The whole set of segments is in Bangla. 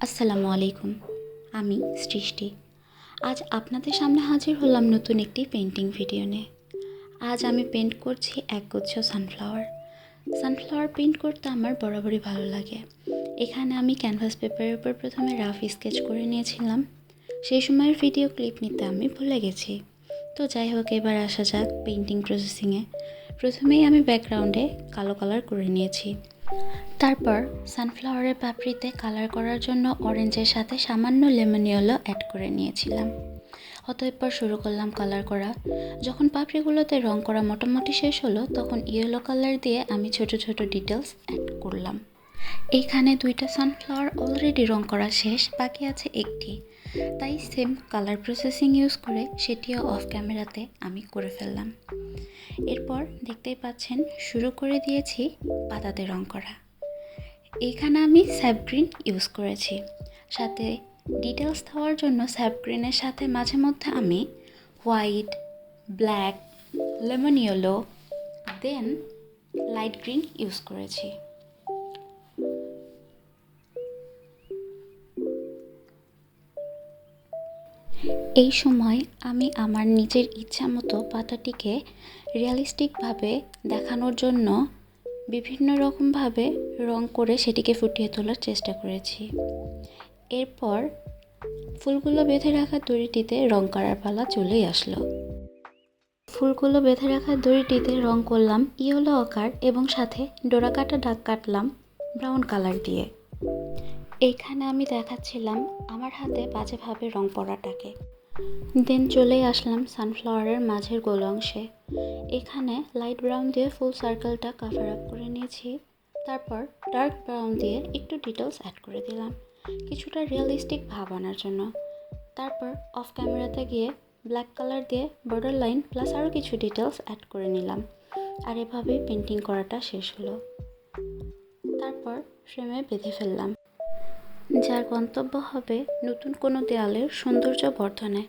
আসসালামু আলাইকুম। আমি সৃষ্টি। আজ আপনাদের সামনে হাজির হলাম নতুন একটি পেন্টিং ভিডিও নিয়ে। আজ আমি পেন্ট করছি একগুচ্ছ সানফ্লাওয়ার। সানফ্লাওয়ার পেন্ট করতে আমার বরাবরই ভালো লাগে। এখানে আমি ক্যানভাস পেপারের উপর প্রথমে রাফ স্কেচ করে নিয়েছিলাম। সেই সময়ের ভিডিও ক্লিপ নিতে আমি ভুলে গেছি। তো যাই হোক, এবার আসা যাক পেন্টিং প্রসেসিংয়ে। প্রথমেই আমি ব্যাকগ্রাউন্ডে কালো কালার করে নিয়েছি। তারপর সানফ্লাওয়ারের পাপড়িতে কালার করার জন্য অরেঞ্জের সাথে সামান্য লেমন ইয়েলো অ্যাড করে নিয়েছিলাম। অতঃপর শুরু করলাম কালার করা। যখন পাপড়িগুলোতে রং করা মোটামুটি শেষ হলো, তখন ইয়েলো কালার দিয়ে আমি ছোট ছোট ডিটেলস অ্যাড করলাম। এইখানে দুইটা সানফ্লাওয়ার অলরেডি রং করা শেষ, বাকি আছে একটি। তাই সেম কালার প্রসেসিং ইউজ করে সেটিও অফ ক্যামেরাতে আমি করে ফেললাম। এরপর দেখতেই পাচ্ছেন শুরু করে দিয়েছি পাতাতে রং করা। এখানে আমি স্যাপ গ্রিন ইউজ করেছি। সাথে ডিটেলস দেওয়ার জন্য স্যাপ গ্রিনের সাথে মাঝে মধ্যে আমি হোয়াইট, ব্ল্যাক, লেমন ইয়েলো, দেন লাইট গ্রিন ইউজ করেছি। এই সময় আমি আমার নিজের ইচ্ছা মতো পাতাটিকে রিয়ালিস্টিকভাবে দেখানোর জন্য বিভিন্ন রকমভাবে রং করে সেটিকে ফুটিয়ে তোলার চেষ্টা করেছি। এরপর ফুলগুলো বেঁধে রাখা দড়িটিতে রং করার পালা চলেই আসলো। ফুলগুলো বেঁধে রাখা দড়িটিতে রং করলাম ইয়েলো আকার এবং সাথে ডোরাকাটা দাগ কাটলাম ব্রাউন কালার দিয়ে। এইখানে আমি দেখাচ্ছিলাম আমার হাতে বাজেভাবে রং পড়াটাকে। দেন চলেই আসলাম সানফ্লাওয়ারের মাঝের গোল অংশে। এখানে লাইট ব্রাউন দিয়ে ফুল সার্কেলটা কাভার আপ করে নিয়েছি। তারপর ডার্ক ব্রাউন দিয়ে একটু ডিটেলস অ্যাড করে দিলাম কিছুটা রিয়েলিস্টিক ভাব আনার জন্য। তারপর অফ ক্যামেরাতে গিয়ে ব্ল্যাক কালার দিয়ে বর্ডার লাইন প্লাস আরও কিছু ডিটেলস অ্যাড করে নিলাম। আর এভাবেই পেন্টিং করাটা শেষ হলো। তারপর ফ্রেমে বেঁধে ফেললাম, যার গন্তব্য হবে নতুন কোনো দেয়ালের সৌন্দর্য বর্ধনে।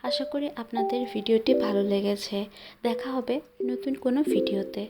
আশা করি আপনাদের ভিডিওটি ভালো লেগেছে। দেখা হবে নতুন কোনো ভিডিওতে।